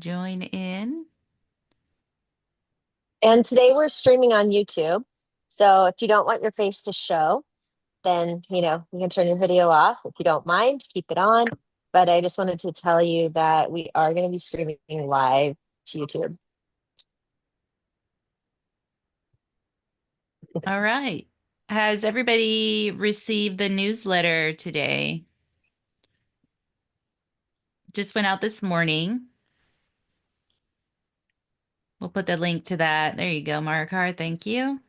join in. And today we're streaming on YouTube. So if you don't want your face to show, then, you can turn your video off. If you don't mind, keep it on. But I just wanted to tell you that we are going to be streaming live to YouTube. All right. Has everybody received the newsletter today? Just went out this morning. We'll put the link to that. There you go, Marikar. Thank you.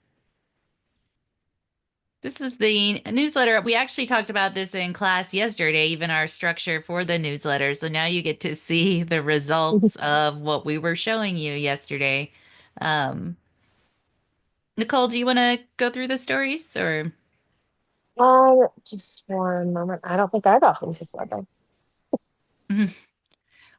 This was the newsletter. We actually talked about this in class yesterday, even our structure for the newsletter. So now you get to see the results of what we were showing you yesterday. Um, Nicole, do you want to go through the stories or? Just one moment. I don't think I got things before then.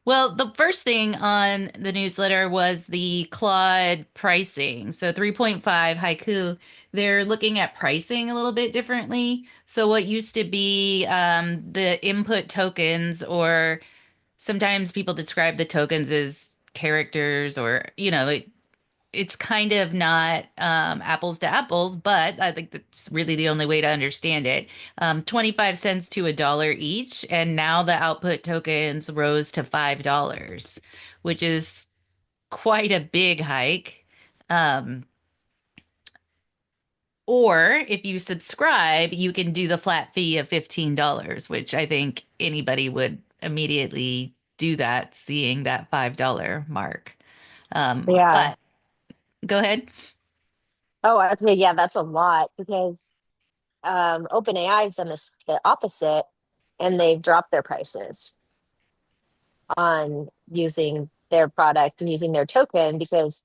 Well, the first thing on the newsletter was the Claude pricing. So 3.5 Haiku, they're looking at pricing a little bit differently. So what used to be the input tokens, or sometimes people describe the tokens as characters, or, it's kind of not apples to apples, but I think that's really the only way to understand it. 25 cents to $1 each, and now the output tokens rose to $5, which is quite a big hike. Um, or if you subscribe, you can do the flat fee of $15, which I think anybody would immediately do that, seeing that $5 mark. Yeah. But go ahead. Oh, I was yeah, that's a lot because OpenAI has done this the opposite and they've dropped their prices on using their product and using their token because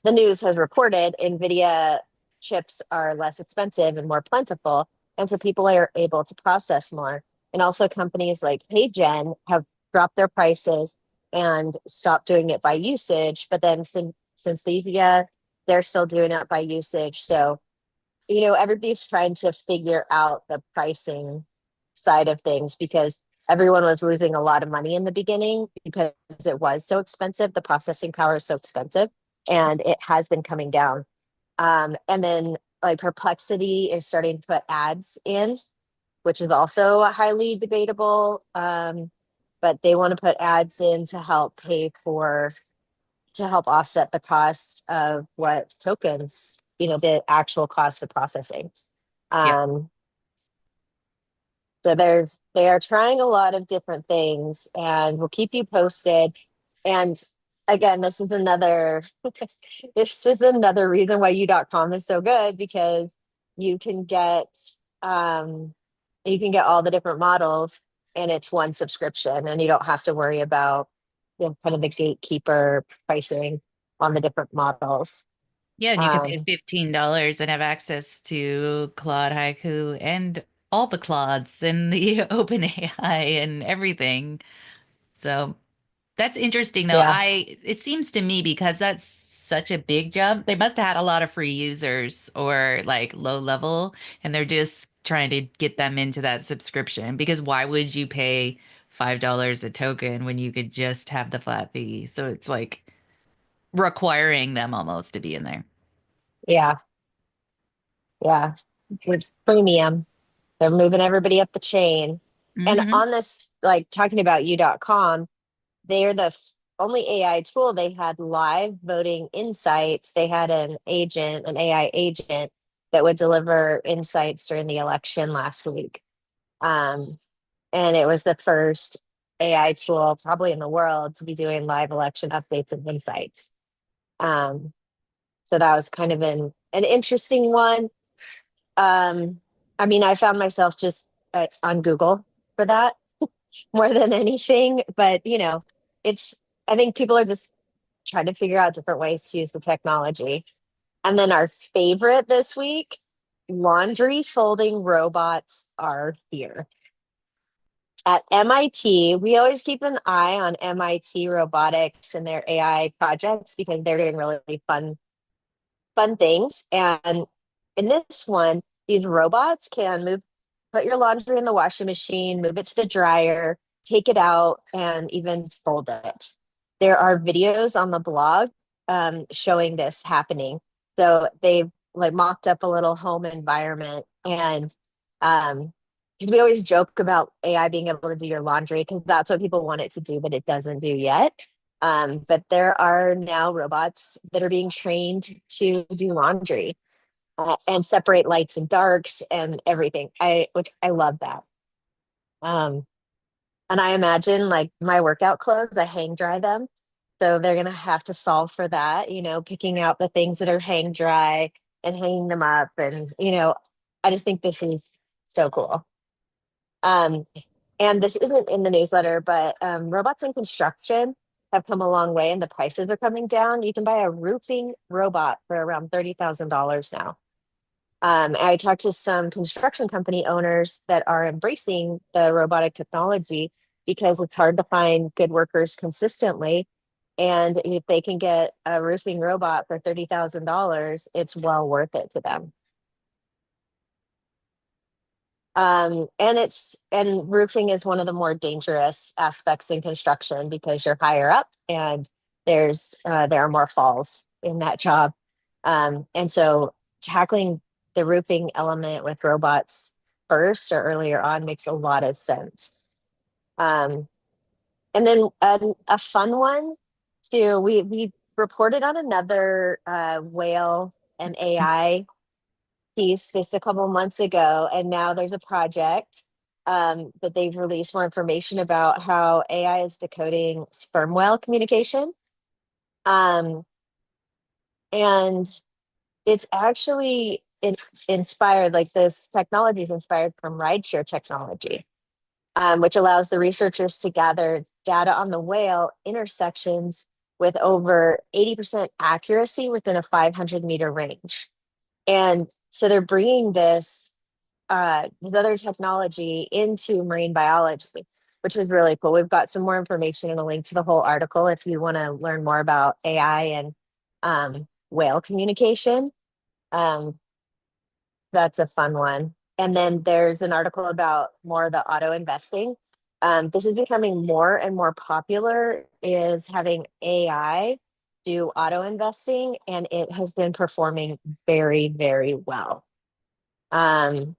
the news has reported NVIDIA chips are less expensive and more plentiful. And so people are able to process more. And also companies like HeyGen have dropped their prices and stopped doing it by usage. But then since NVIDIA, they're still doing it by usage. So, everybody's trying to figure out the pricing side of things because everyone was losing a lot of money in the beginning because it was so expensive. The processing power is so expensive and it has been coming down. And then like Perplexity is starting to put ads in, which is also highly debatable. But they want to put ads in to help pay for to help offset the cost of what tokens, the actual cost of processing. Yep. Um, so they are trying a lot of different things and we'll keep you posted. And again, this is another reason why u.com is so good because you can get um you can get all the different models and it's one subscription and you don't have to worry about kind of the gatekeeper pricing on the different models. Yeah, and you can pay Um $15 and have access to Claude Haiku and all the Claudes and the OpenAI and everything. So that's interesting though. yeah. It seems to me because that's such a big jump, they must have had a lot of free users or like low level, and they're just trying to get them into that subscription because why would you pay $5 a token when you could just have the flat fee? So it's like requiring them almost to be in there. Yeah. Yeah. With premium. They're moving everybody up the chain. And Hmm. on this, like talking about u.com, they are the only AI tool they had live voting insights. They had an AI agent that would deliver insights during the election last week. Um, and it was the first AI tool probably in the world to be doing live election updates and insights. Um, so that was kind of an interesting one. Um, I mean, I found myself just on Google for that more than anything, but it's I think people are just trying to figure out different ways to use the technology. And then our favorite this week, laundry folding robots are here. At MIT, we always keep an eye on MIT robotics and their AI projects because they're doing really fun things. And in this one, these robots can put your laundry in the washing machine, move it to the dryer. take it out and even fold it. There are videos on the blog showing this happening. So they've like mocked up a little home environment and because we always joke about AI being able to do your laundry because that's what people want it to do, but it doesn't do yet. But there are now robots that are being trained to do laundry and separate lights and darks and everything. Which I love that. Um, and I imagine like my workout clothes, I hang dry them. So they're gonna have to solve for that, picking out the things that are hang dry and hanging them up. And, I just think this is so cool. Um, and this isn't in the newsletter, but robots in construction have come a long way and the prices are coming down. You can buy a roofing robot for around $30,000 now. I talked to some construction company owners that are embracing the robotic technology because it's hard to find good workers consistently. And if they can get a roofing robot for $30,000, it's well worth it to them. And roofing is one of the more dangerous aspects in construction because you're higher up and there are more falls in that job. And so tackling the roofing element with robots first or earlier on makes a lot of sense. Um, and then a fun one too, we reported on another whale and AI piece just a couple months ago, and now there's a project that they've released more information about how AI is decoding sperm whale communication. Um, and it's actually inspired, like this technology is inspired from rideshare technology, which allows the researchers to gather data on the whale intersections with over 80% accuracy within a 500-meter range. And so they're bringing this other technology into marine biology, which is really cool. We've got some more information and a link to the whole article if you want to learn more about AI and whale communication. Um, that's a fun one. And then there's an article about more of the auto investing. This is becoming more and more popular, is having AI do auto investing, and it has been performing very, very well. And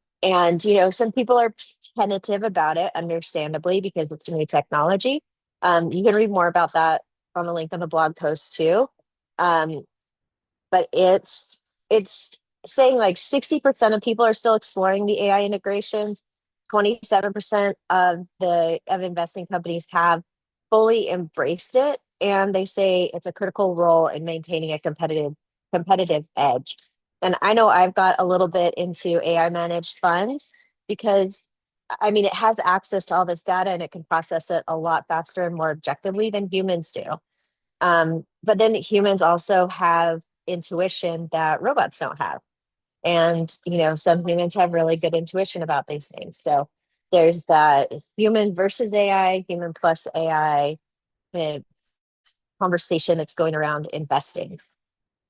some people are tentative about it, understandably, because it's new technology. You can read more about that on the link on the blog post too. Um, but it's saying like 60% of people are still exploring the AI integrations. 27% of investing companies have fully embraced it, and they say it's a critical role in maintaining a competitive edge. And I know I've got a little bit into AI managed funds because I mean it has access to all this data and it can process it a lot faster and more objectively than humans do. But then humans also have intuition that robots don't have. And, some humans have really good intuition about these things. So there's that human versus AI, human plus AI conversation that's going around investing.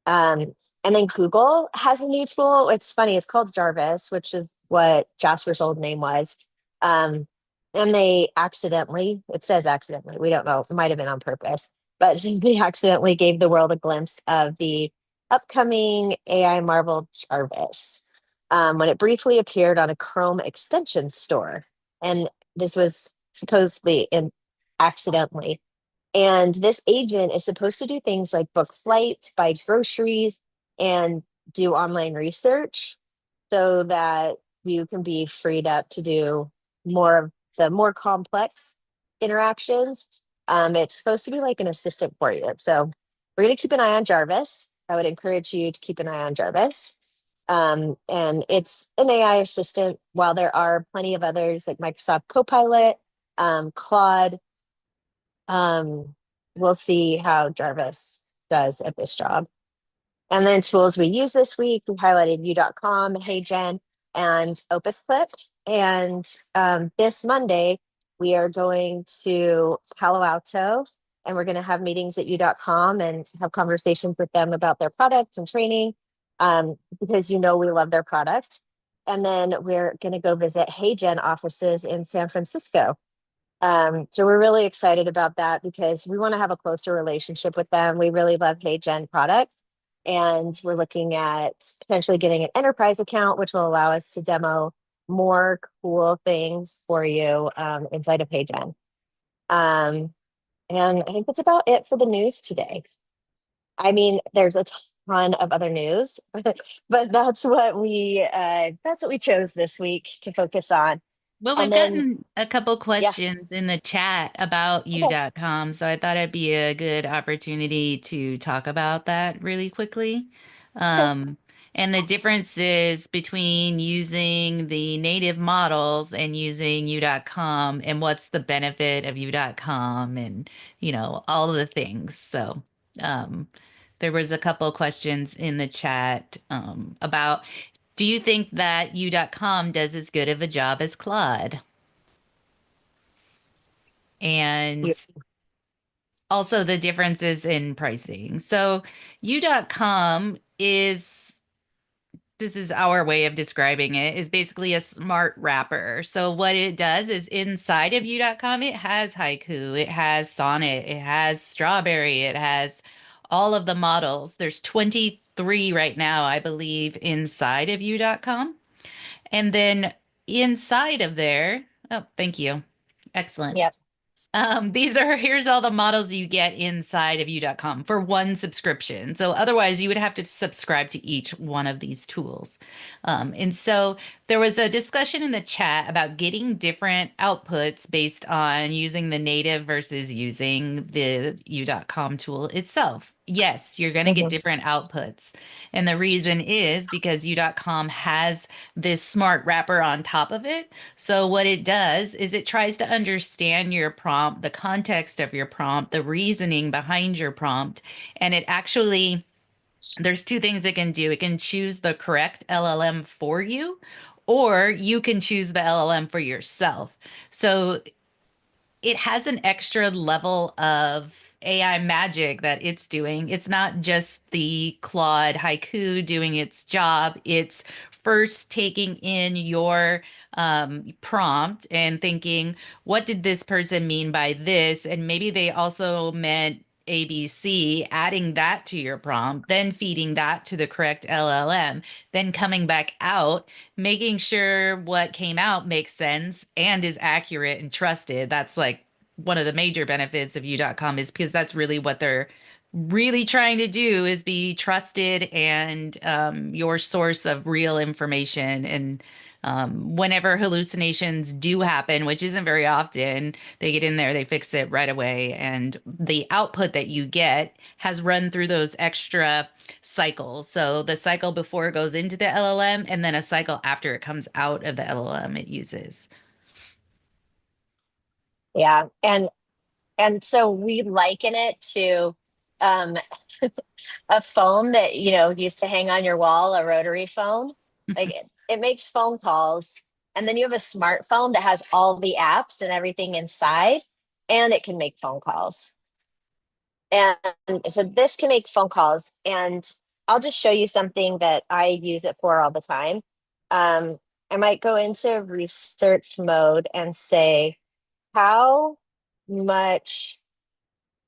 Um, and then Google has a new tool. It's funny, it's called Jarvis, which is what Jasper's old name was. Um, and they accidentally, it says accidentally, we don't know, it might have been on purpose, but they accidentally gave the world a glimpse of the upcoming AI marvel Jarvis when it briefly appeared on a Chrome extension store. And this was supposedly in accidentally, and this agent is supposed to do things like book flights, buy groceries, and do online research so that you can be freed up to do more of the more complex interactions. It's supposed to be like an assistant for you. So we're going to keep an eye on Jarvis. I would encourage you to keep an eye on Jarvis. And it's an AI assistant, while there are plenty of others like Microsoft Copilot, Claude. um, we'll see how Jarvis does at this job. And then tools we use this week, we highlighted U.com, HeyGen, and Opus Clip. And this Monday, we are going to Palo Alto and we're going to have meetings at U.com and have conversations with them about their products and training because we love their product. And then we're going to go visit HeyGen offices in San Francisco. So we're really excited about that because we want to have a closer relationship with them. We really love HeyGen products, and we're looking at potentially getting an enterprise account, which will allow us to demo more cool things for you inside of HeyGen. Um, and I think that's about it for the news today. I mean, there's a ton of other news, but that's what we chose this week to focus on. Well, And we've then, gotten a couple yeah, questions in the chat about okay, you.com, so I thought it'd be a good opportunity to talk about that really quickly. okay, Um, and the differences between using the native models and using you.com and what's the benefit of you.com and, all of the things. So, um, there was a couple questions in the chat about do you think that you.com does as good of a job as Claude? you, And also the differences in pricing. So you.com is this is our way of describing it is basically a smart wrapper. So what it does is inside of you.com it has haiku, it has sonnet, it has strawberry, it has all of the models. There's 23 right now, I believe, inside of you.com. And then inside of there, oh, thank you. Excellent. yeah. Here's all the models you get inside of you.com for one subscription. So otherwise you would have to subscribe to each one of these tools. And so there was a discussion in the chat about getting different outputs based on using the native versus using the you.com tool itself. Yes, you're going to get Mhm. different outputs. And the reason is because you.com has this smart wrapper on top of it. So what it does is it tries to understand your prompt, the context of your prompt, the reasoning behind your prompt, and it actually there's two things it can do. It can choose the correct LLM for you, or you can choose the LLM for yourself. So it has an extra level of AI magic that it's doing. It's not just the Claude haiku doing its job. It's first taking in your prompt and thinking, what did this person mean by this? And maybe they also meant ABC, adding that to your prompt, then feeding that to the correct LLM, then coming back out, making sure what came out makes sense and is accurate and trusted. That's like one of the major benefits of you.com is because that's really what they're really trying to do is be trusted and your source of real information. And whenever hallucinations do happen, which isn't very often, they get in there, they fix it right away. And the output that you get has run through those extra cycles. So the cycle before it goes into the LLM, and then a cycle after it comes out of the LLM it uses. Yeah. And so we liken it to um a phone that, used to hang on your wall, a rotary phone. Like it makes phone calls. And then you have a smartphone that has all the apps and everything inside, and it can make phone calls. And so this can make phone calls. And I'll just show you something that I use it for all the time. Um, I might go into research mode and say, how much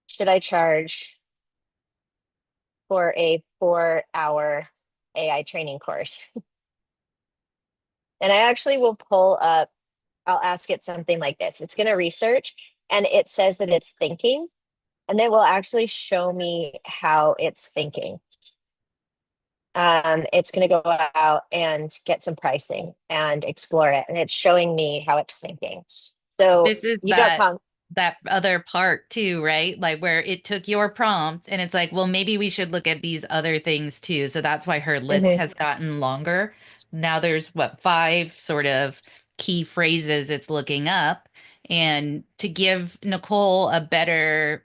should I charge for a 4 hour AI training course? And I actually will pull up, I'll ask it something like this. It's going to research and it says that it's thinking, and it will actually show me how it's thinking. It's going to go out and get some pricing and explore it. And it's showing me how it's thinking. So This is that you.com, that other part too, right? Like where it took your prompt and it's like, well, maybe we should look at these other things too. So that's why her list mhm. has gotten longer. Now there's what, five sort of key phrases it's looking up. And to give Nicole a better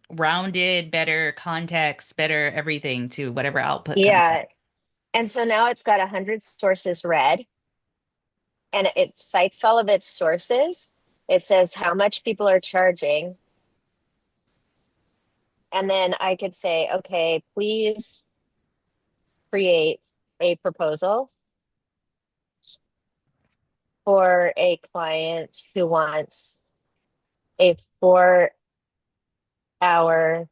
rounded, better context, better everything to whatever output comes back. Yeah. And so now it's got 100 sources read, and it cites all of its sources. It says how much people are charging. And then I could say, okay, please create a proposal for a client who wants a 4 hour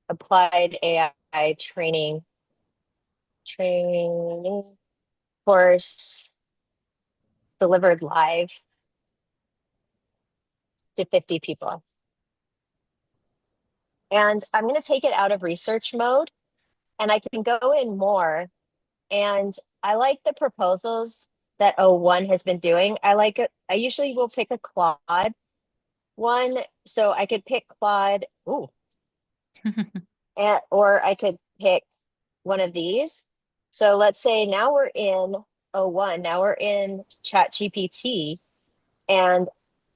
applied AI training course delivered live to 50 people. And I'm going to take it out of research mode and I can go in more. And I like the proposals that O1 has been doing. I like it. I usually will pick a Claude one. So I could pick Claude, ooh, or I could pick one of these. So let's say now we're in O1, now we're in Chat GPT, and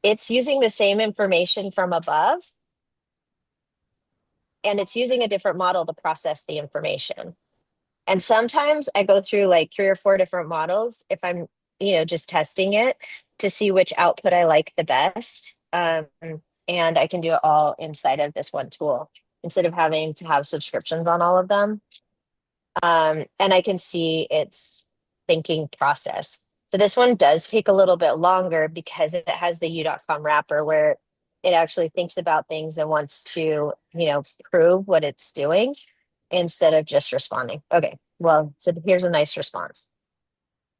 it's using the same information from above, and it's using a different model to process the information. And sometimes I go through like 3 or 4 different models if I'm, just testing it to see which output I like the best. And I can do it all inside of this one tool instead of having to have subscriptions on all of them. And I can see its thinking process. So this one does take a little bit longer because it has the u.com wrapper where it actually thinks about things and wants to, prove what it's doing instead of just responding. Okay, well, so here's a nice response.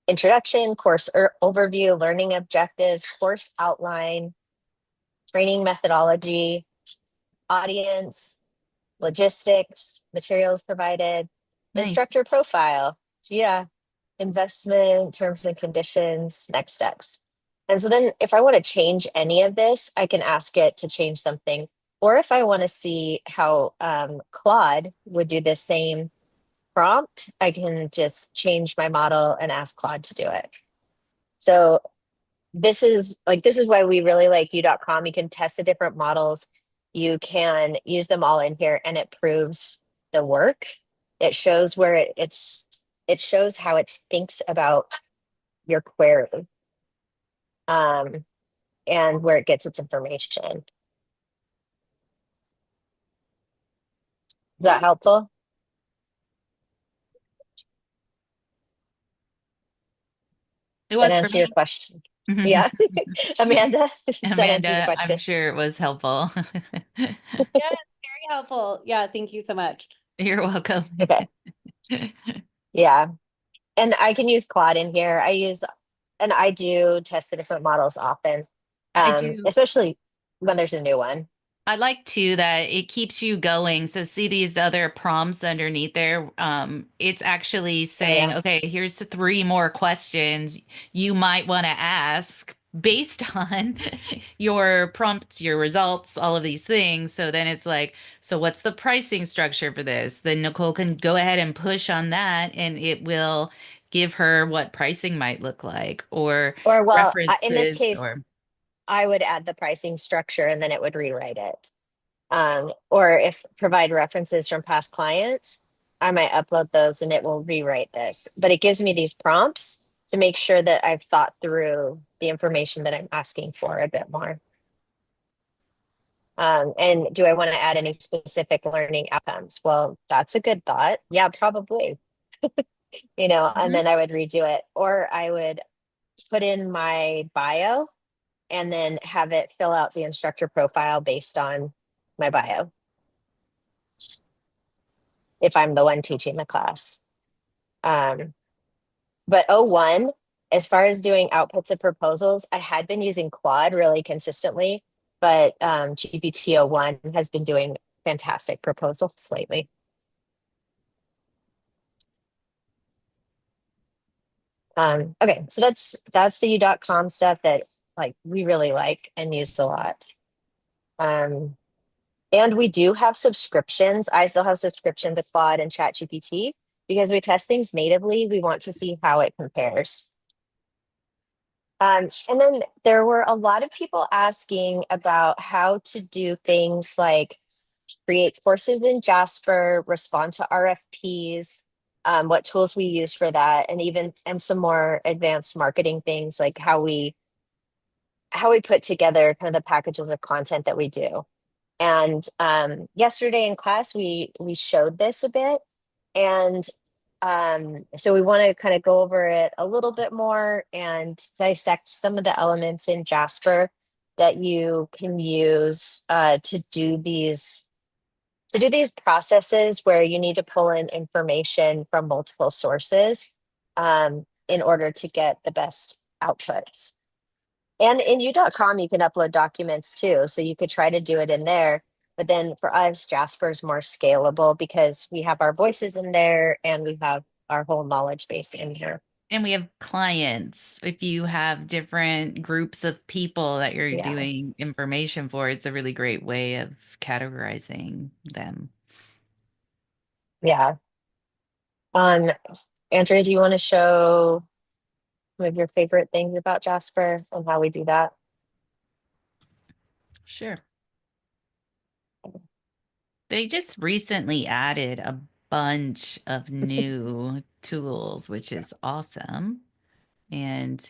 Introduction, course overview, learning objectives, course outline, training methodology, audience, logistics, materials provided, Nice. instructor profile. Yeah, investment, terms and conditions, next steps. And so then if I want to change any of this, I can ask it to change something. Or if I want to see how Claude would do the same prompt, I can just change my model and ask Claude to do it. So this is why we really like u.com. You can test the different models. You can use them all in here and it proves the work. It shows where it shows how it thinks about your query, um, and where it gets its information. Is that helpful? It That was for answer your me. question? Yeah. Amanda, does that answer your Amanda, I'm question? sure it was helpful. Yes, very helpful. Yeah, thank you so much. You're welcome. Okay. Yeah. And I can use Claude in here. And I do test the different models often, I do. especially when there's a new one. I like too that it keeps you going. So see these other prompts underneath there. It's actually Oh saying, yeah. okay, here's 3 more questions you might want to ask based on your prompts, your results, all of these things. So then it's like, so what's the pricing structure for this? Then Nicole can go ahead and push on that and it will give her what pricing might look like or Or well, in this references case, or I would add the pricing structure and then it would rewrite it. Or if provide references from past clients, I might upload those and it will rewrite this. But it gives me these prompts to make sure that I've thought through the information that I'm asking for a bit more. And do I want to add any specific learning outcomes? Well, that's a good thought. Yeah, probably, and Mhm. then I would redo it, or I would put in my bio and then have it fill out the instructor profile based on my bio if I'm the one teaching the class. Um, but O1, as far as doing outputs of proposals, I had been using Quad really consistently, but GPT O1 has been doing fantastic proposals lately. Okay, so that's the u.com stuff that like we really like and use a lot. Um, and we do have subscriptions. I still have subscription to Claude and ChatGPT because we test things natively. We want to see how it compares. And then there were a lot of people asking about how to do things like create courses in Jasper, respond to RFPs, what tools we use for that, and some more advanced marketing things like how we put together kind of the packages of content that we do. And yesterday in class, we showed this a bit. And so we want to kind of go over it a little bit more and dissect some of the elements in Jasper that you can use to do these processes where you need to pull in information from multiple sources in order to get the best outputs. And in u.com, you can upload documents too. So you could try to do it in there. But then for us, Jasper's more scalable because we have our voices in there and we have our whole knowledge base in here. And we have clients. If you have different groups of people that you're Yeah. doing information for, it's a really great way of categorizing them. Yeah. Um, Andrea, do you want to show some of your favorite things about Jasper and how we do that? Sure. They just recently added a bunch of new tools, which is awesome. And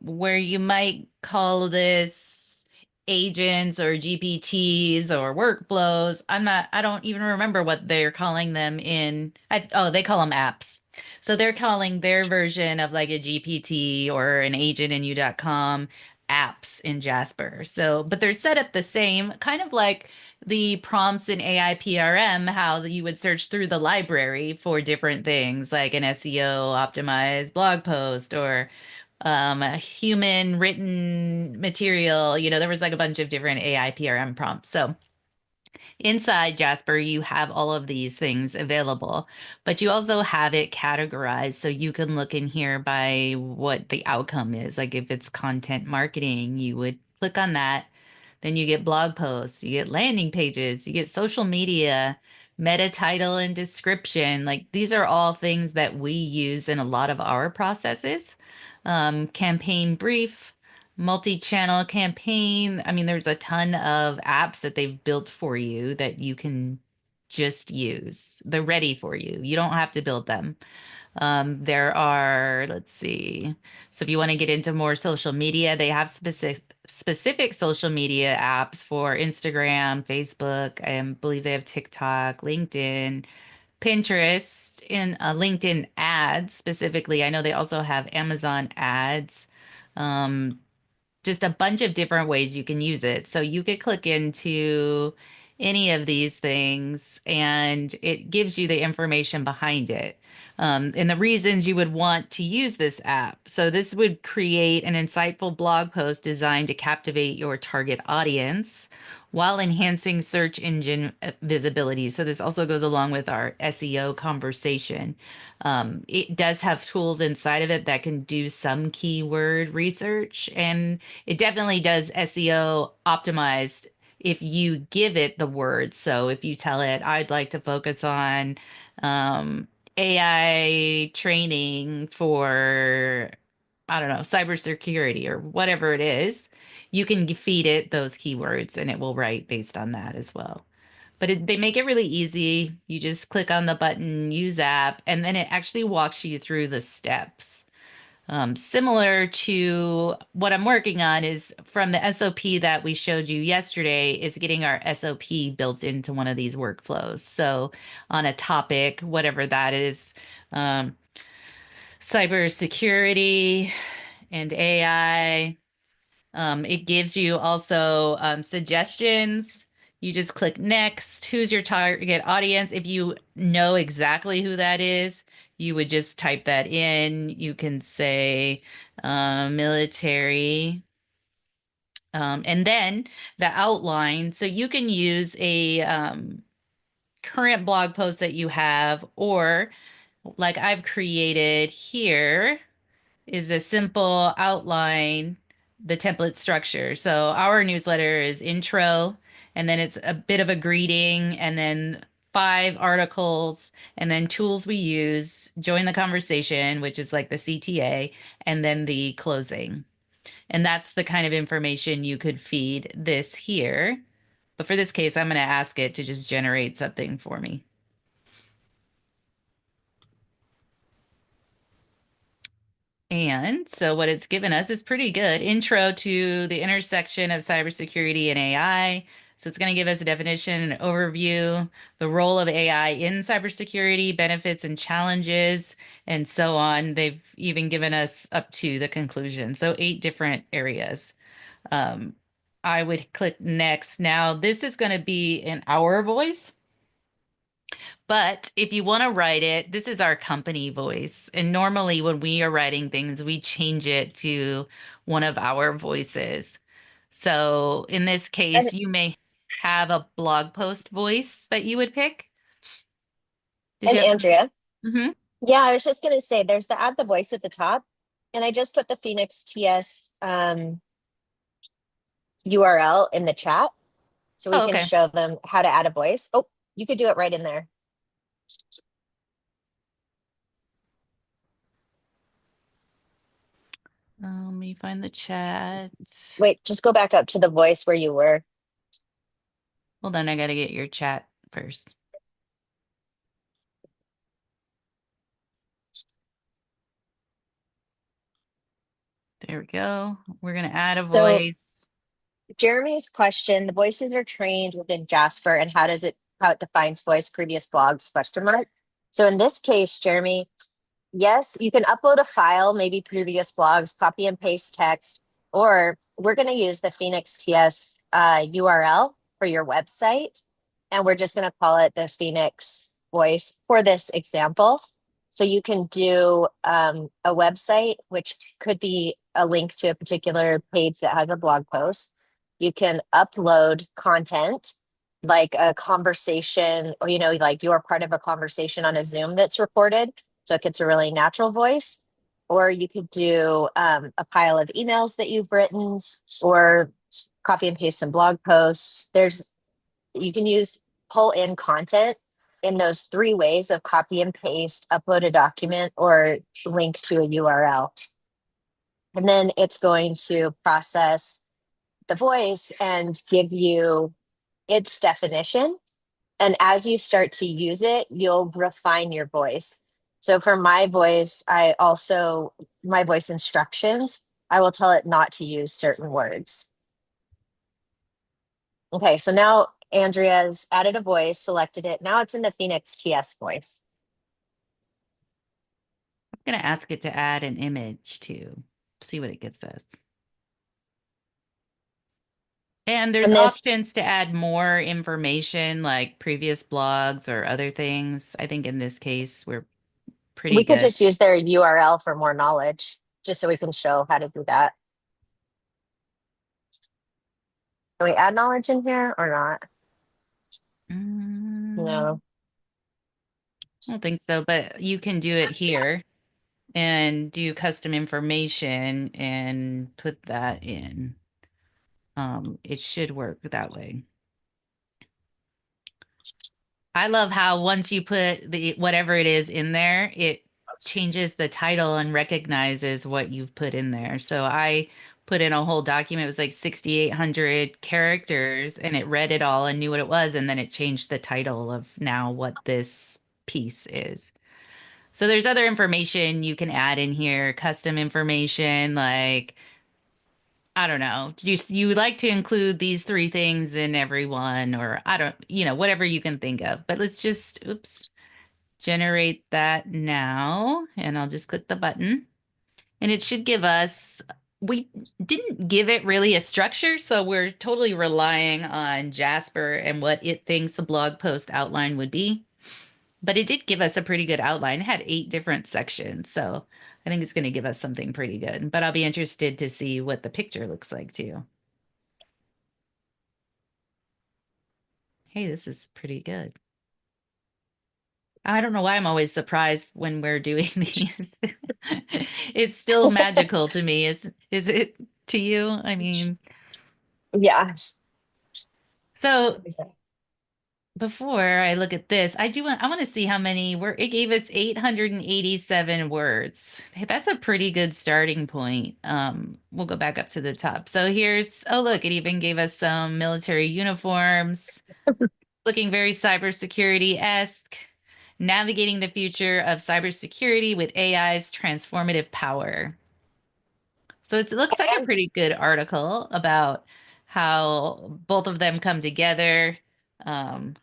where you might call this agents or GPTs or workflows. I don't even remember what they're calling them they call them apps. So they're calling their version of like a GPT or an agent in U.com apps in Jasper. So, but they're set up the same, kind of like the prompts in AI PRM, how you would search through the library for different things like an SEO optimized blog post or a human written material. There was like a bunch of different AI PRM prompts. So inside Jasper, you have all of these things available, but you also have it categorized so you can look in here by what the outcome is. Like if it's content marketing, you would click on that. Then you get blog posts, you get landing pages, you get social media, meta title and description. Like these are all things that we use in a lot of our processes. Campaign brief, multi-channel campaign. I mean, there's a ton of apps that they've built for you that you can just use. They're ready for you. You don't have to build them. There are, let's see. So if you want to get into more social media, they have specific social media apps for Instagram, Facebook, I believe they have TikTok, LinkedIn, Pinterest, and LinkedIn ads specifically. I know they also have Amazon ads. Um, just a bunch of different ways you can use it. So you could click into any of these things and it gives you the information behind it. And the reasons you would want to use this app. So this would create an insightful blog post designed to captivate your target audience while enhancing search engine visibility. So this also goes along with our SEO conversation. It does have tools inside of it that can do some keyword research, and it definitely does SEO optimized if you give it the words. So if you tell it, I'd like to focus on AI training for, I don't know, cybersecurity or whatever it is, you can feed it those keywords and it will write based on that as well. But they make it really easy. You just click on the button, use app, and then it actually walks you through the steps. Similar to what I'm working on is from the SOP that we showed you yesterday is getting our SOP built into one of these workflows. So on a topic, whatever that is, um, cybersecurity and AI, it gives you also suggestions. You just click next. Who's your target audience? If you know exactly who that is, you would just type that in. You can say military. And then the outline. So you can use a current blog post that you have, or like I've created here is a simple outline, the template structure. So our newsletter is intro, and then it's a bit of a greeting, and then 5 articles, and then tools we use, join the conversation, which is like the CTA, and then the closing. And that's the kind of information you could feed this here. But for this case, I'm going to ask it to just generate something for me. And so what it's given us is pretty good. Intro to the intersection of cybersecurity and AI. So it's going to give us a definition, an overview, the role of AI in cybersecurity, benefits and challenges, and so on. They've even given us up to the conclusion. So 8 different areas. Um, I would click next. Now, this is going to be in our voice, but if you want to write it, this is our company voice. And normally, when we are writing things, we change it to one of our voices. So in this And case, you may have a blog post voice that you would pick. Did you and have something? Andrea, Hmm. yeah, I was just gonna say there's the add the voice at the top, and I just put the Phoenix TS URL in the chat so we Oh, can okay. show them how to add a voice. Oh, you could do it right in there. Let me find the chat. Wait, just go back up to the voice where you were. Hold on, I gotta get your chat first. There we go. We're gonna add a So voice. Jeremy's question, the voices are trained within Jasper, and how it defines voice previous blogs question mark. So in this case, Jeremy, yes, you can upload a file, maybe previous blogs, copy and paste text, or we're going to use the Phoenix TS URL for your website. And we're just going to call it the Phoenix Voice for this example. So you can do a website, which could be a link to a particular page that has a blog post. You can upload content like a conversation, or, like you're part of a conversation on a Zoom that's recorded so it gets a really natural voice. Or you could do a pile of emails that you've written, or copy and paste some blog posts. You can use pull in content in those three ways of copy and paste, upload a document, or link to a URL. And then it's going to process the voice and give you its definition, and as you start to use it, you'll refine your voice. So for my voice instructions, I will tell it not to use certain words. Okay, so now Andrea's added a voice, selected it. Now it's in the Phoenix TS voice. I'm gonna ask it to add an image too. See what it gives us. And there's And this, options to add more information like previous blogs or other things. I think in this case, we're pretty we could good. just use their URL for more knowledge, just so we can show how to do that. Can we add knowledge in here or not? Mm, No. I don't think so, but you can do it here and do custom information and put that in. It should work that way. I love how once you put the whatever it is in there, it changes the title and recognizes what you've put in there. So I put in a whole document. It was like 6,800 characters and it read it all and knew what it was. And then it changed the title of now what this piece is. So there's other information you can add in here, custom information like I don't know. You would like to include these three things in every one, or I don't, whatever you can think of. But let's just, oops, generate that now. And I'll just click the button. And it should give us, we didn't give it really a structure. So we're totally relying on Jasper and what it thinks a blog post outline would be. But it did give us a pretty good outline. It had 8 different sections. So I think it's going to give us something pretty good. But I'll be interested to see what the picture looks like too. Hey, this is pretty good. I don't know why I'm always surprised when we're doing these. It's still magical to me. Is it to you? I mean, Yeah. so before I look at this, I want to see how many it gave us 887 words. Hey, that's a pretty good starting point. We'll go back up to the top. So oh look, it even gave us some military uniforms, looking very cybersecurity-esque. Navigating the future of cybersecurity with AI's transformative power. So it looks like a And pretty good article about how both of them come together, um,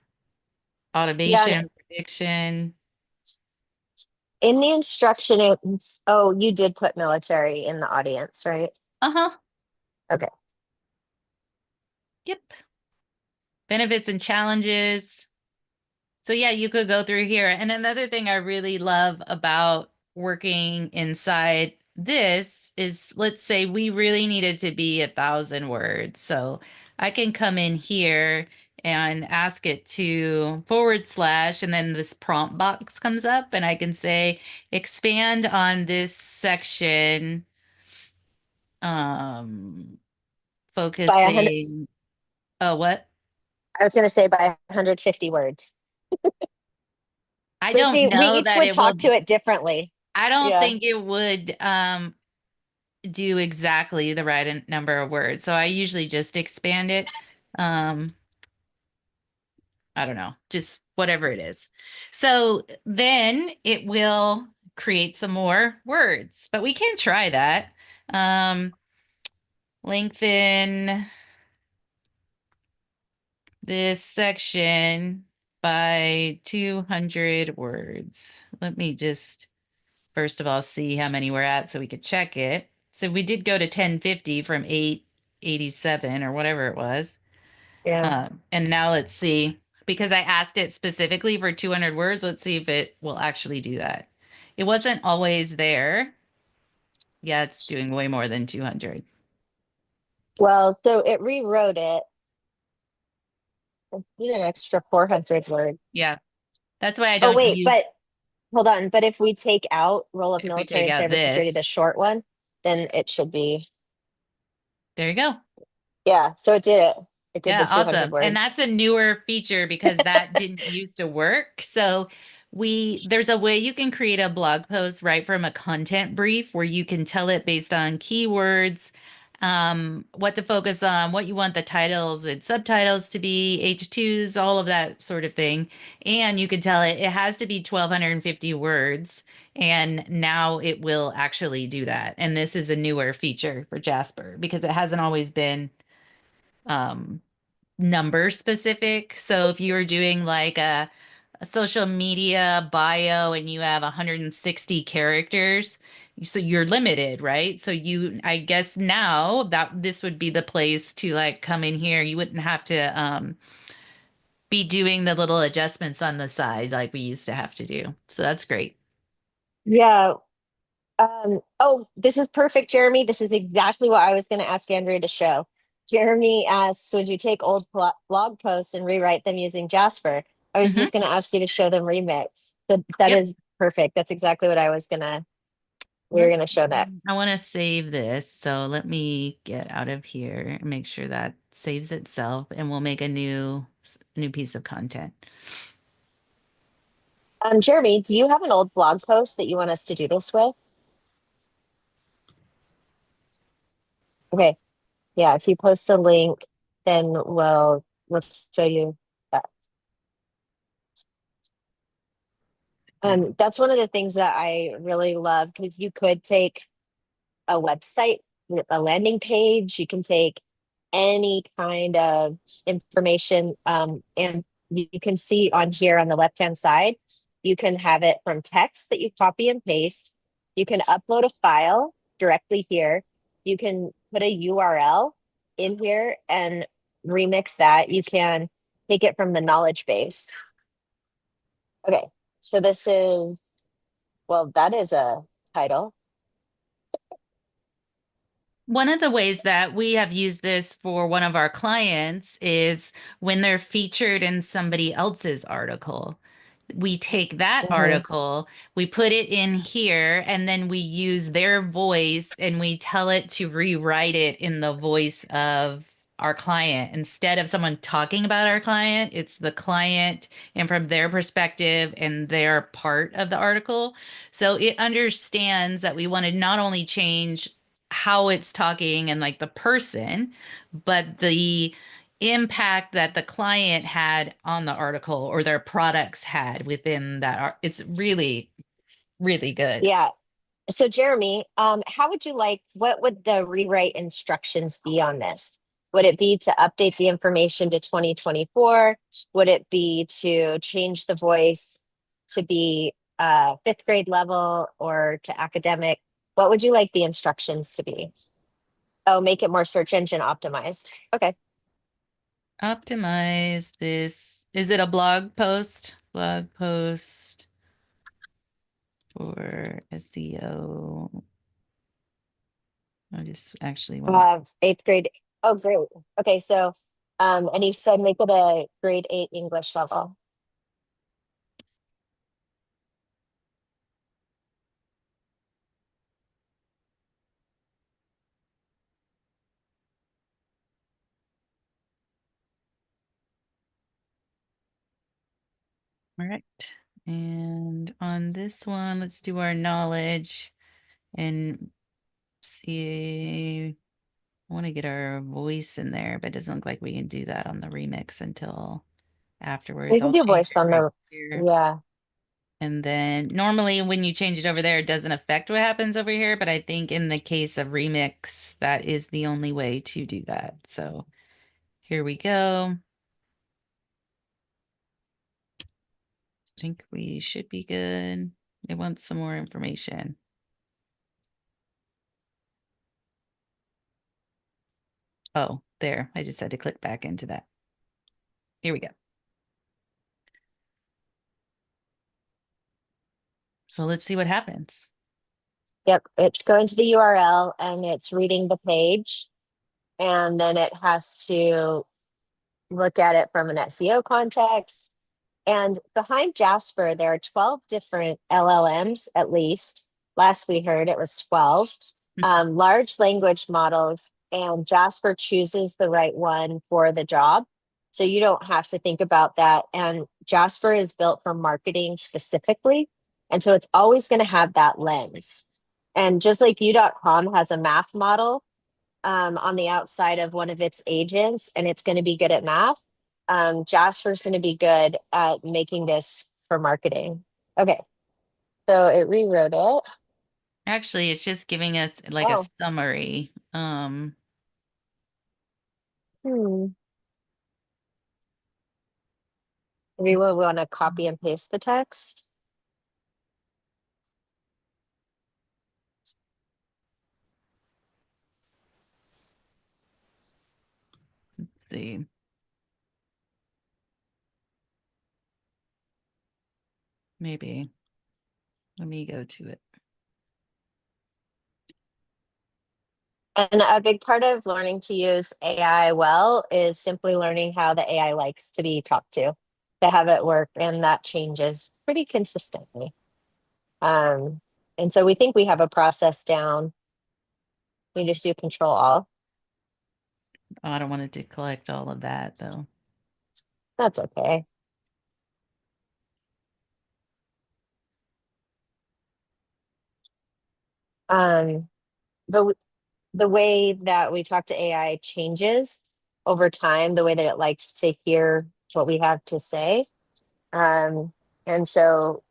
yeah, and automation, prediction. in the oh, you did put military in the audience, right? Uh-huh. Okay. Yep. Benefits and challenges. So yeah, you could go through here. And another thing I really love about working inside this is, let's say we really needed to be 1,000 words. So I can come in here and ask it to / and then this prompt box comes up and I can say, expand on this section, um, By 100, focusing, oh, what? I was going to say by 150 words. I So don't see, we know each that would it will, talk to it differently. I don't Yeah. think it would do exactly the right number of words. So I usually just expand it. Um, I don't know, just whatever it is. So then it will create some more words, but we can try that. Um, Lengthen this section by 200 words. Let me just first of all see how many we're at so we could check it. So we did go to 1050 from 887 or whatever it was. Yeah. And now let's see, because I asked it specifically for 200 words, let's see if it will actually do that. It wasn't always there. Yeah, it's doing way more than 200. Well, so it rewrote it. It did an extra 400 words. Yeah, that's why I Oh, don't wait, use, but hold on. But if we take out role of if we military take and out cybersecurity, the this, short one, then it should be, there you go. yeah. So it did it. It did the Yeah, 200 awesome. And that's words. a newer feature because that didn't used to work. So there's a way you can create a blog post right from a content brief where you can tell it based on keywords, what to focus on, what you want the titles and subtitles to be, H2s, all of that sort of thing. And you can tell it has to be 1,250 words. And now it will actually do that. And this is a newer feature for Jasper because it hasn't always been um number specific. So if you were doing like a social media bio and you have 160 characters, so you're limited, right? So I guess now that this would be the place to like come in here. You wouldn't have to be doing the little adjustments on the side like we used to have to do. So that's great. Yeah. Oh, this is perfect, Jeremy. This is exactly what I was going to ask Andrea to show. Jeremy asks, would you take old blog posts and rewrite them using Jasper? I was Hmm. just going to ask you to show them remix. So that Yep. is perfect. That's exactly what we were Let, gonna show next. I want to save this. So let me get out of here and make sure that saves itself and we'll make a new piece of content. Jeremy, do you have an old blog post that you want us to do this with? Okay, yeah, if you post a link, then we'll show you that. That's one of the things that I really love because you could take a website, a landing page, you can take any kind of information, and you can see on here on the left hand side, you can have it from text that you copy and paste. You can upload a file directly here. You can put a URL in here and remix that. You can take it from the knowledge base. Okay, so this is, well, that is a title. One of the ways that we have used this for one of our clients is when they're featured in somebody else's article. We take that Mhm. article, we put it in here, and then we use their voice and we tell it to rewrite it in the voice of our client. Instead of someone talking about our client, it's the client and from their perspective and their part of the article. So it understands that we want to not only change how it's talking and like the person, but the impact that the client had on the article or their products had within that it's really really good. Yeah. So Jeremy, how would you like, what would the rewrite instructions be on this? Would it be to update the information to 2024? Would it be to change the voice to be fifth grade level or to academic? What would you like the instructions to be? Oh, make it more search engine optimized. Okay. optimize this. Is it a blog post? Blog post for SEO. I just actually want to. Eighth grade. Oh, great. Okay, so and he said make it a grade 8 English level. All right. And on this one, let's do our knowledge and see. I want to get our voice in there, but it doesn't look like we can do that on the remix until We afterwards. can I'll do change voice it on right the, here. yeah. And then normally when you change it over there, it doesn't affect what happens over here. But I think in the case of remix, that is the only way to do that. So here we go. I think we should be good. It wants some more information. Oh, there. I just had to click back into that. Here we go. So let's see what happens. Yep, it's going to the URL and it's reading the page, and then it has to look at it from an SEO context. And behind Jasper, there are 12 different LLMs, at least. Last we heard, it was 12 large language models, and Jasper chooses the right one for the job. So you don't have to think about that. And Jasper is built for marketing specifically. And so it's always going to have that lens. And just like U.com has a math model on the outside of one of its agents, and it's going to be good at math, Jasper's going to be good at making this for marketing. Okay, so it rewrote it. Actually, it's just giving us like a Oh, summary. hmm. Maybe we want to copy and paste the text. Let's see. Maybe. Let me go to it. And a big part of learning to use AI well is simply learning how the AI likes to be talked to have it work, and that changes pretty consistently. Um, and so we think we have a process down. We just do control all. Oh, I don't want it to collect all of that though. That's okay. Um, but the way that we talk to AI changes over time, the way that it likes to hear what we have to say. Um, and so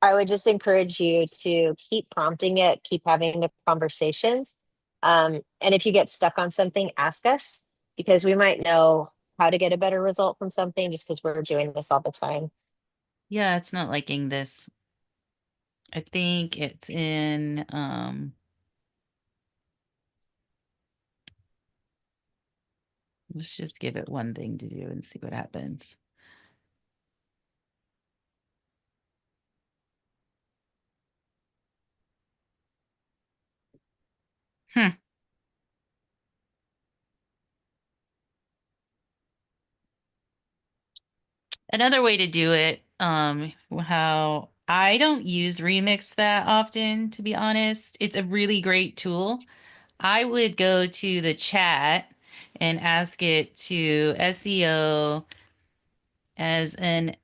I would just encourage you to keep prompting it, keep having the conversations. And if you get stuck on something, ask us, because we might know how to get a better result from something just because we're doing this all the time. Yeah, it's not liking this. I think it's in let's just give it one thing to do and see what happens. Hmm. Another way to do it, how I don't use Remix that often, to be honest. It's a really great tool. I would go to the chat and ask it to SEO as an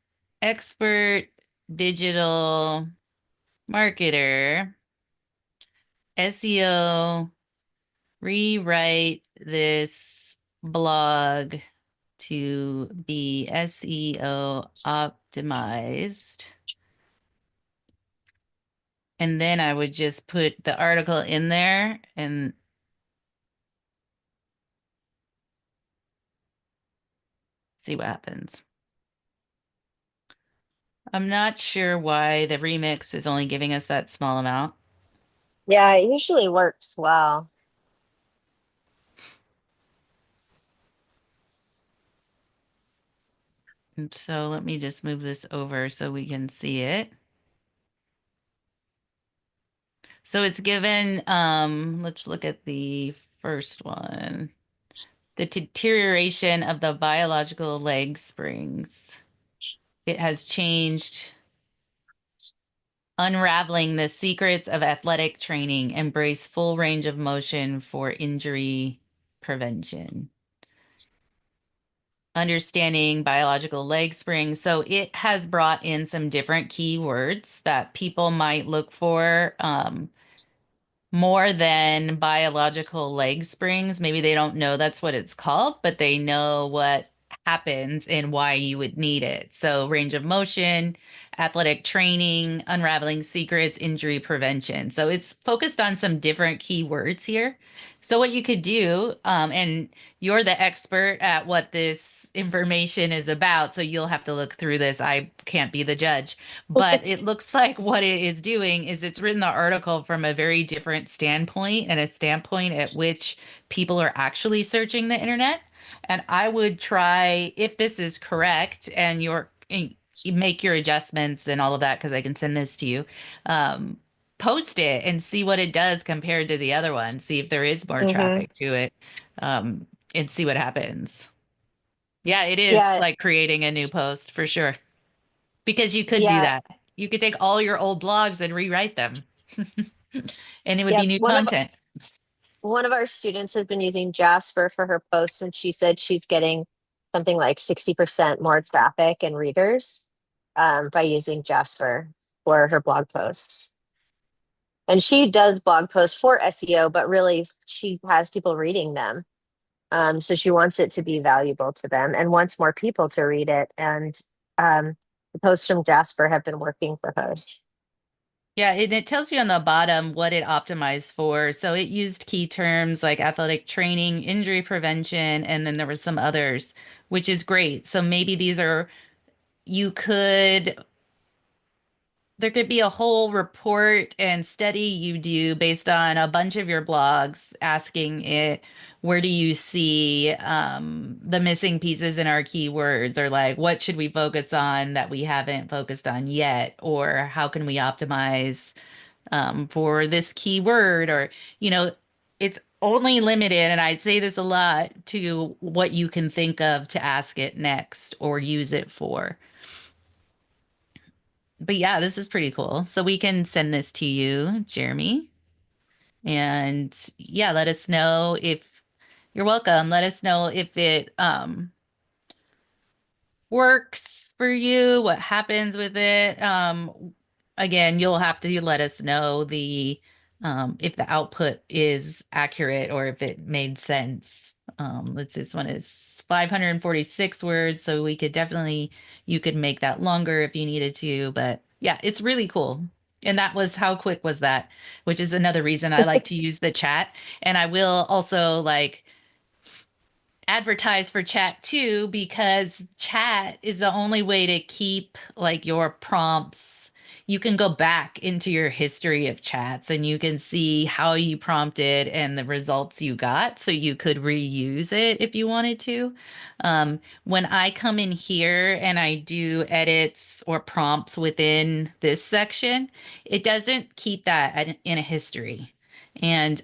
expert digital marketer, SEO, rewrite this blog to be SEO optimized. And then I would just put the article in there and see what happens. I'm not sure why the remix is only giving us that small amount. Yeah, it usually works well. So let me just move this over so we can see it. So it's given, let's look at the first one. The deterioration of the biological leg springs. It has changed, unraveling the secrets of athletic training, embrace full range of motion for injury prevention. Understanding biological leg springs. So it has brought in some different keywords that people might look for. More than biological leg springs. Maybe they don't know that's what it's called, but they know what happens and why you would need it. So, range of motion, athletic training, unraveling secrets, injury prevention. So, it's focused on some different keywords here. So, what you could do, and you're the expert at what this information is about, so you'll have to look through this. I can't be the judge. But it looks like what it is doing is it's written the article from a very different standpoint and a standpoint at which people are actually searching the internet. And I would try, if this is correct and you make your adjustments and all of that, because I can send this to you, um, post it and see what it does compared to the other one. See if there is more Hmm. traffic to it, and see what happens. Yeah, it is Yeah, like creating a new post for sure. Because you could do yeah, that. You could take all your old blogs and rewrite them, and it would be yep. new content. One of our students has been using Jasper for her posts, and she said she's getting something like 60% more traffic and readers by using Jasper for her blog posts. And she does blog posts for SEO, but really she has people reading them. So she wants it to be valuable to them and wants more people to read it. And the posts from Jasper have been working for her. Yeah, and it tells you on the bottom what it optimized for. So it used key terms like athletic training, injury prevention, and then there were some others, which is great. So maybe these are, you could there could be a whole report and study you do based on a bunch of your blogs asking it, where do you see the missing pieces in our keywords, or like what should we focus on that we haven't focused on yet, or how can we optimize for this keyword, or it's only limited, and I say this a lot, to what you can think of to ask it next or use it for. But yeah, this is pretty cool. So we can send this to you, Jeremy. And yeah, let us know if you're welcome. Let us know if it works for you, what happens with it. Again, you'll have to let us know the if the output is accurate or if it made sense. This one is 546 words, so we could definitely you could make that longer if you needed to, but yeah, it's really cool. And that was how quick was that, which is another reason I like to use the chat. And I will also like advertise for chat too, because chat is the only way to keep like your prompts. You can go back into your history of chats and you can see how you prompted and the results you got. So you could reuse it if you wanted to. When I come in here and I do edits or prompts within this section, it doesn't keep that in a history. And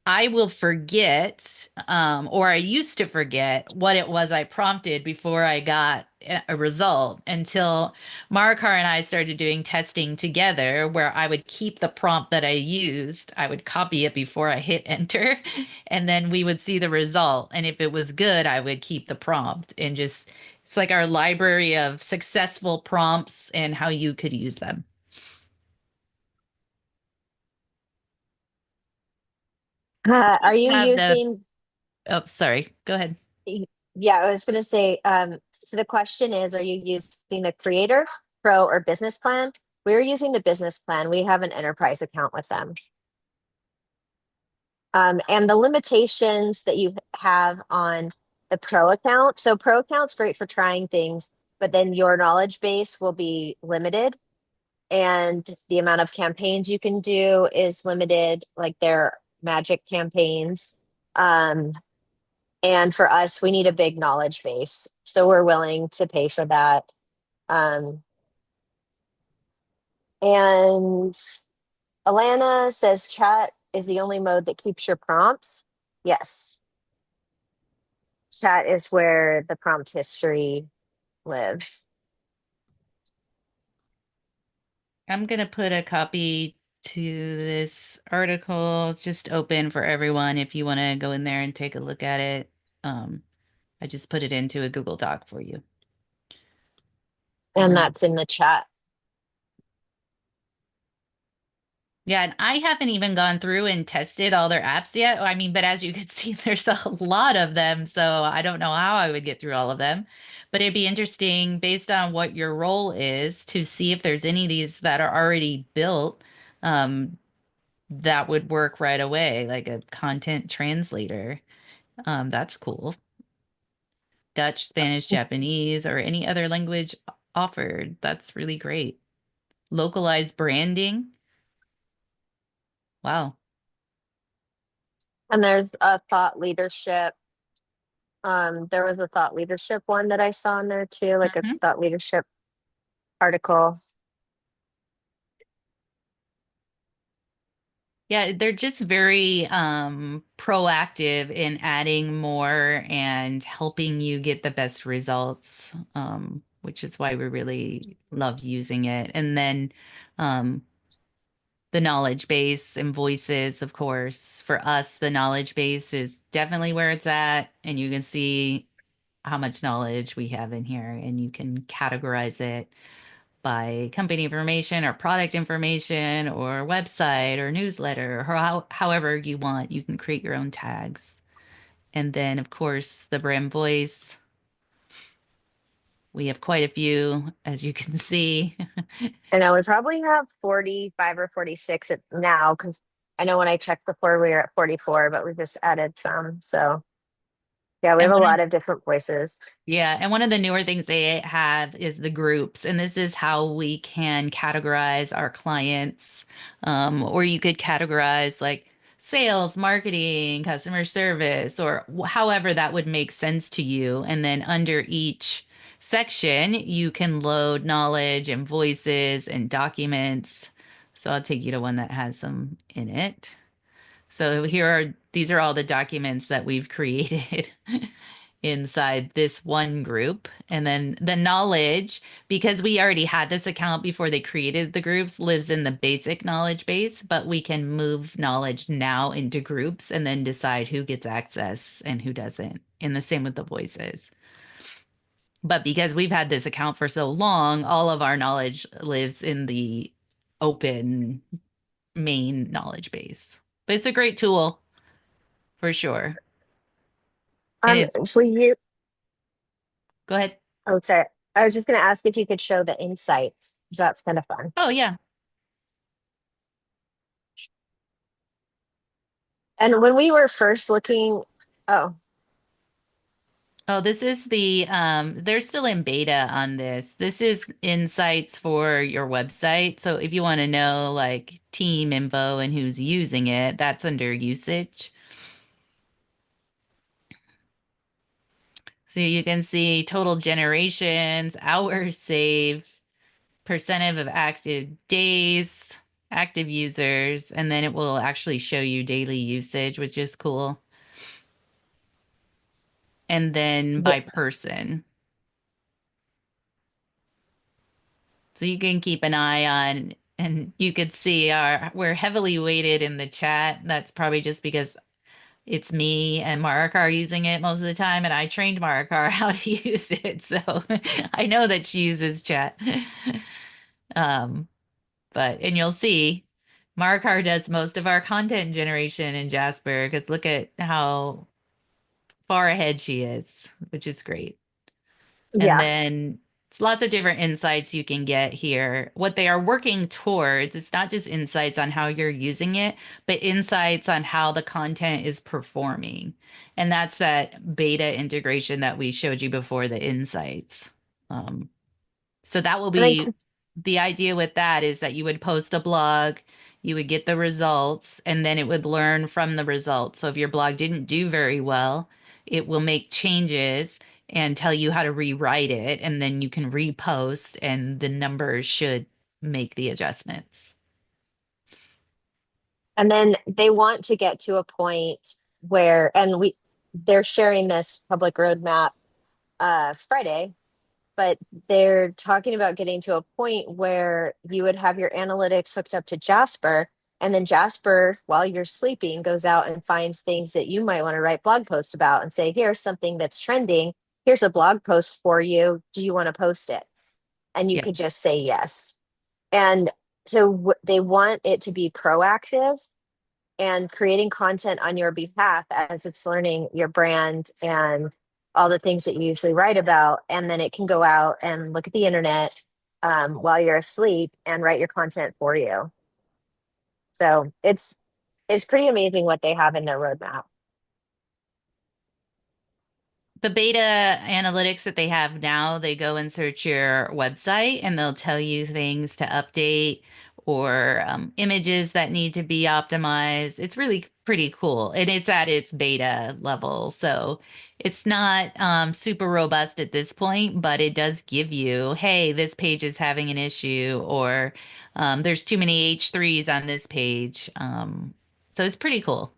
I will forget, or I used to forget what it was I prompted before I got a result until Marikar and I started doing testing together, where I would keep the prompt that I used, I would copy it before I hit enter, and then we would see the result. And if it was good, I would keep the prompt and just, it's like our library of successful prompts and how you could use them. Are you Have the, using, oh, sorry, go ahead. yeah, I was going to say, so the question is, are you using the creator, pro, or business plan? We're using the business plan. We have an enterprise account with them. And the limitations that you have on the pro account. So pro account's great for trying things, but then your knowledge base will be limited and the amount of campaigns you can do is limited, like their magic campaigns. Um, And for us, we need a big knowledge base. So we're willing to pay for that. Um, and Alana says chat is the only mode that keeps your prompts. Yes, chat is where the prompt history lives. I'm going to put a copy to this article. It's just open for everyone if you want to go in there and take a look at it. Um, I just put it into a Google Doc for you. And Um, that's in the chat. Yeah, and I haven't even gone through and tested all their apps yet. I mean, but as you can see, there's a lot of them, so I don't know how I would get through all of them. But it'd be interesting based on what your role is to see if there's any of these that are already built that would work right away, like a content translator. That's cool. Dutch, Spanish, Japanese, or any other language offered. That's really great. Localized branding. Wow. And there's a thought leadership. There was a thought leadership one that I saw in there too, like a Mhm. thought leadership article. Yeah, they're just very proactive in adding more and helping you get the best results, which is why we really love using it. And then um, the knowledge base and voices, of course. For us, the knowledge base is definitely where it's at, and you can see how much knowledge we have in here, and you can categorize it by company information or product information or website or newsletter or however you want. You can create your own tags. And then, of course, the brand voice. We have quite a few, as you can see. I know we probably have 45 or 46 now because I know when I checked before we were at 44, but we just added some. So yeah, we have And a one of lot of different voices. Yeah, and one of the newer things they have is the groups, and this is how we can categorize our clients, or you could categorize like sales, marketing, customer service, or however that would make sense to you. And then under each section, you can load knowledge and voices and documents. So I'll take you to one that has some in it. So these are all the documents that we've created inside this one group. And then the knowledge, because we already had this account before they created the groups, lives in the basic knowledge base, but we can move knowledge now into groups and then decide who gets access and who doesn't. And the same with the voices. But because we've had this account for so long, all of our knowledge lives in the open main knowledge base. But it's a great tool for sure. And it's, For you, go ahead. oh, sorry. I was just going to ask if you could show the insights 'cause that's kind of fun. Oh, yeah. And when we were first looking, oh, Oh, this is they're still in beta on this. This is insights for your website. So if you want to know like team info and who's using it, that's under usage. So you can see total generations, hours saved, percent of active days, active users, and then it will actually show you daily usage, which is cool. And then yeah. by person. So you can keep an eye on, and you could see we're heavily weighted in the chat. That's probably just because it's me and Marikar using it most of the time, and I trained Marikar how to use it. So I know that she uses chat. Um, and you'll see Marikar does most of our content generation in Jasper because look at how far ahead she is, which is great. And Yeah. then it's lots of different insights you can get here. What they are working towards, it's not just insights on how you're using it, but insights on how the content is performing. And that's that beta integration that we showed you before, the insights. Um, so that will And I, be the idea with that is that you would post a blog, you would get the results, and then it would learn from the results. So if your blog didn't do very well, it will make changes and tell you how to rewrite it, and then you can repost, and the numbers should make the adjustments. And then they want to get to a point where, and they're sharing this public roadmap Friday, but they're talking about getting to a point where you would have your analytics hooked up to Jasper, and then Jasper, while you're sleeping, goes out and finds things that you might want to write blog posts about and say, here's something that's trending. Here's a blog post for you. Do you want to post it? And you Yeah. could just say yes. And so they want it to be proactive and creating content on your behalf as it's learning your brand and all the things that you usually write about. And then it can go out and look at the internet while you're asleep and write your content for you. So it's pretty amazing what they have in their roadmap. The beta analytics that they have now, they go and search your website and they'll tell you things to update or images that need to be optimized. It's really pretty cool. And it's at its beta level. So it's not super robust at this point, but it does give you, hey, this page is having an issue, or there's too many H3s on this page. So it's pretty cool.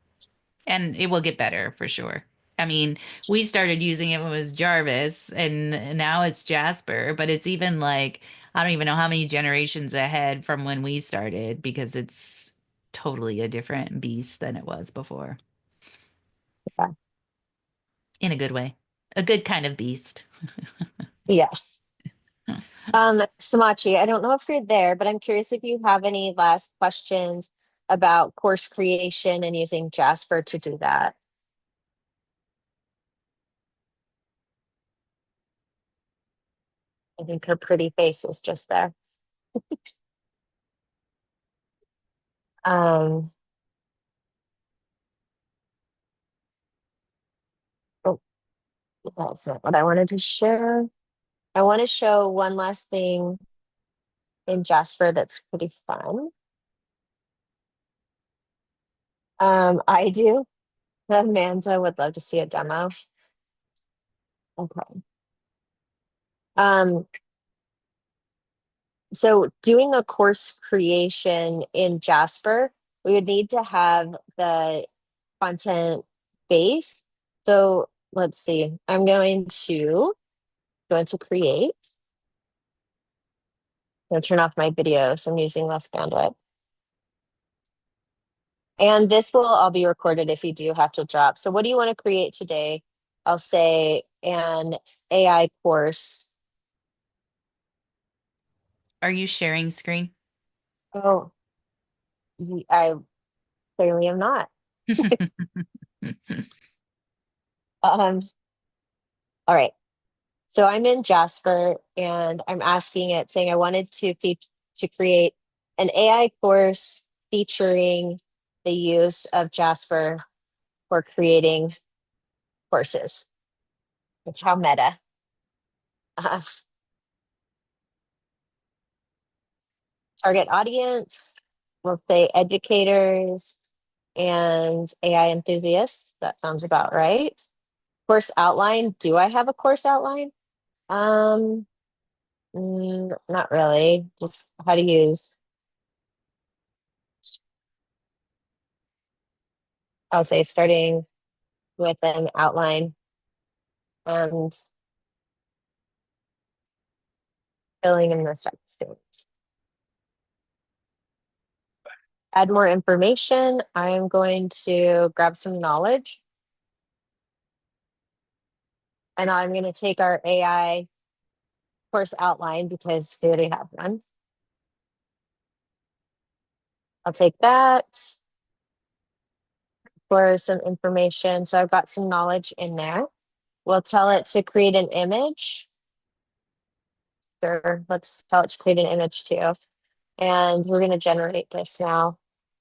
And it will get better for sure. I mean, we started using it when it was Jarvis, and now it's Jasper, but it's even like, I don't even know how many generations ahead from when we started because it's totally a different beast than it was before, Yeah. in a good way, a good kind of beast. Yes. Samachi, I don't know if you're there, but I'm curious if you have any last questions about course creation and using Jasper to do that. I think her pretty face is just there. Um, oh, that's not what I wanted to share. I want to show one last thing in Jasper that's pretty fun. I do. Amanda would love to see a demo. Okay. Um, so doing a course creation in Jasper, we would need to have the content base. So let's see. I'm going to create. I'm going to turn off my video, so I'm using less bandwidth. And this will all be recorded if you do have to drop. So what do you want to create today? I'll say an AI course. Are you sharing screen? Oh, I clearly am not. Um, all right. So I'm in Jasper and I'm asking it, saying I wanted to create an AI course featuring the use of Jasper for creating courses, which how meta. Uh, Target audience, we'll say educators and AI enthusiasts. That sounds about right. Course outline. Do I have a course outline? Um, Not really. Just how to use. I'll say starting with an outline and filling in the sections. Add more information. I'm going to grab some knowledge. And I'm going to take our AI course outline because we already have one. I'll take that for some information. So I've got some knowledge in there. We'll tell it to create an image. Sure, let's tell it to create an image too. And we're going to generate this now.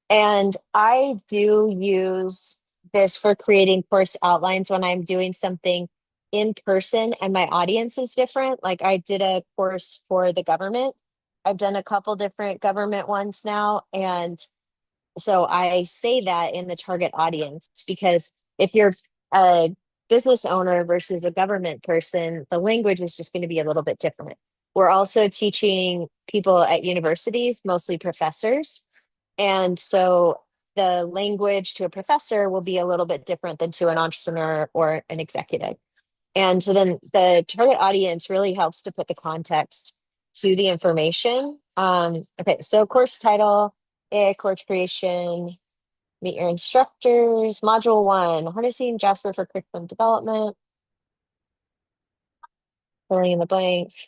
And I do use this for creating course outlines when I'm doing something in person and my audience is different. Like I did a course for the government. I've done a couple different government ones now. And so I say that in the target audience because if you're a business owner versus a government person, the language is just going to be a little bit different. We're also teaching people at universities, mostly professors. And so the language to a professor will be a little bit different than to an entrepreneur or an executive. And so then the target audience really helps to put the context to the information. Okay, so course title, AI course creation, meet your instructors, module 1, harnessing Jasper for curriculum development, filling in the blanks.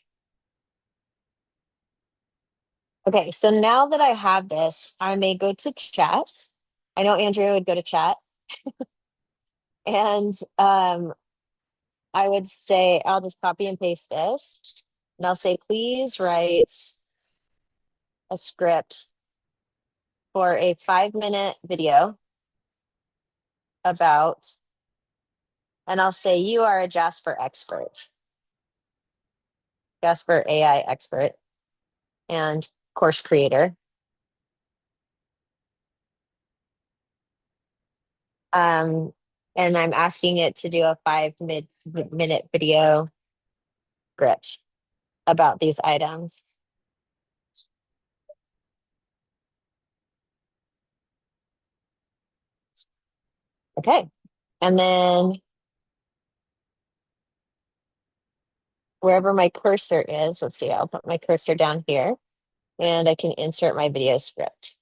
Okay, so now that I have this, I may go to chat. I know Andrea would go to chat. And I would say, I'll just copy and paste this. And I'll say, please write a script for a 5-minute video about, and I'll say, you are a Jasper expert, Jasper AI expert, and course creator. And I'm asking it to do a 5-minute video script about these items. Okay. And then wherever my cursor is, let's see, I'll put my cursor down here and I can insert my video script.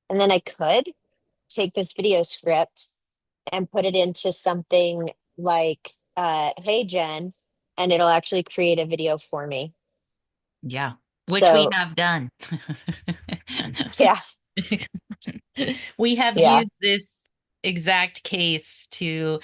And then I could take this video script and put it into something like, hey, Jen, and it'll actually create a video for me. Yeah, which we So, have done. yeah, We have yeah. used this exact case to,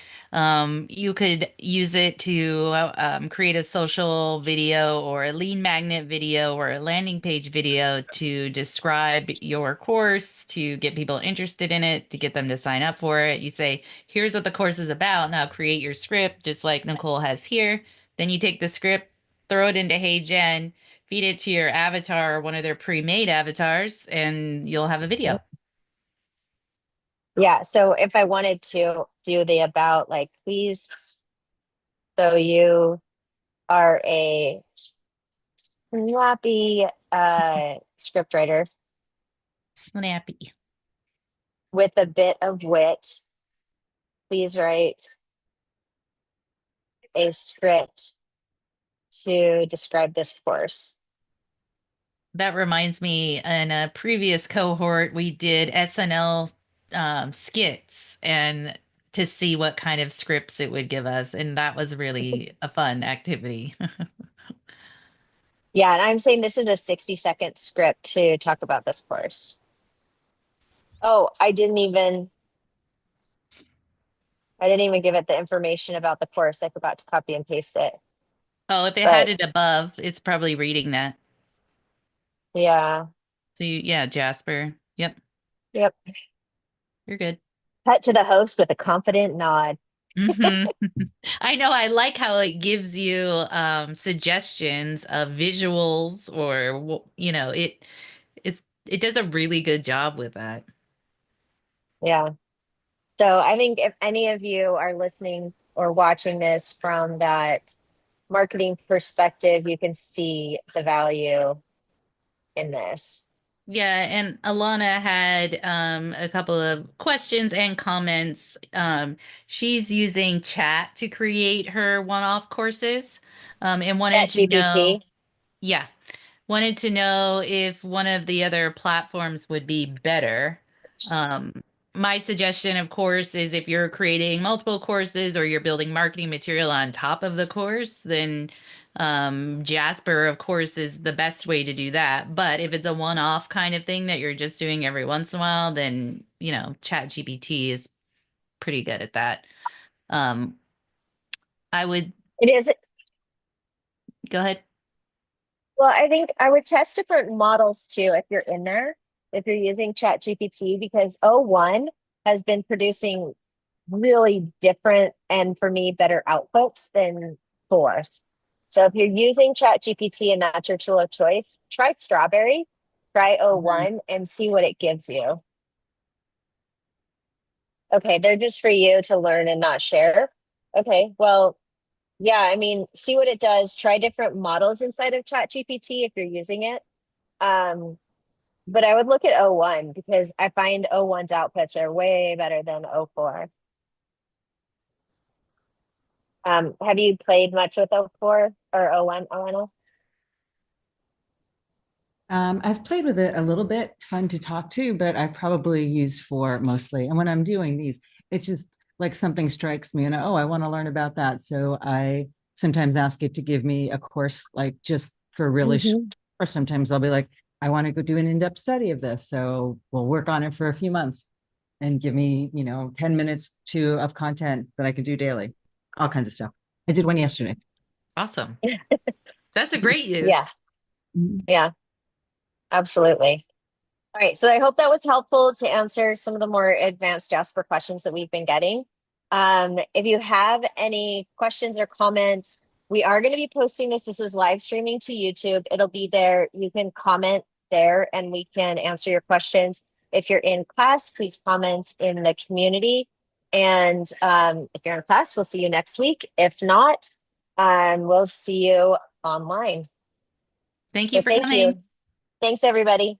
you could use it to create a social video or a lead magnet video or a landing page video to describe your course, to get people interested in it, to get them to sign up for it. You say, here's what the course is about. Now create your script, just like Nicole has here. Then you take the script, throw it into Hey Jen, feed it to your avatar or one of their pre-made avatars, and you'll have a video. Yeah. So if I wanted to do the about, like, please, so you are a snappy script writer Snappy. with a bit of wit, please write a script to describe this course. That reminds me, in a previous cohort, we did SNL skits and to see what kind of scripts it would give us. And that was really a fun activity. Yeah, and I'm saying this is a 60-second script to talk about this course. Oh, I didn't even give it the information about the course. I forgot to copy and paste it. Oh, if it had But it above, it's probably reading that. yeah, So yeah, Jasper. Yep, yep. you're good. Cut to the host with a confident nod. Hmm. I know. I like how it gives you suggestions of visuals or it does a really good job with that. Yeah. So I think if any of you are listening or watching this from that marketing perspective, you can see the value in this. Yeah, and Alana had a couple of questions and comments. She's using chat to create her one-off courses, and Chat wanted to know, GPT. yeah, wanted to know if one of the other platforms would be better. Um, my suggestion, of course, is if you're creating multiple courses or you're building marketing material on top of the course, then Jasper, of course, is the best way to do that. But if it's a one-off kind of thing that you're just doing every once in a while, then, ChatGPT is pretty good at that. Um, I would It is. go ahead. Well, I think I would test different models too if you're in there, if you're using Chat GPT, because O1 has been producing really different and for me better outputs than 4. So if you're using Chat GPT and that's your tool of choice, try Strawberry, try Mhm. O1 and see what it gives you. Okay, they're just for you to learn and not share. Okay, well, yeah, I mean, see what it does. Try different models inside of ChatGPT if you're using it. Um, but I would look at O1 because I find O1's outputs are way better than O4. Have you played much with O4 or O1, Oana? I've played with it a little bit, fun to talk to, but I probably use four mostly. And when I'm doing these, it's just like something strikes me and oh, I want to learn about that. So I sometimes ask it to give me a course like just for really short, Hmm. or sometimes I'll be like, I want to go do an in-depth study of this. So we'll work on it for a few months and give me, 10 minutes to of content that I can do daily. All kinds of stuff. I did one yesterday. Awesome. That's a great Yeah, use. Mhm. yeah, absolutely. All right, so I hope that was helpful to answer some of the more advanced Jasper questions that we've been getting. If you have any questions or comments, we are going to be posting this. This is live streaming to YouTube. It'll be there. You can comment there and we can answer your questions. If you're in class, please comment in the community. And if you're in class, we'll see you next week. If not, we'll see you online. Thank you So for thank coming. you. Thanks, everybody.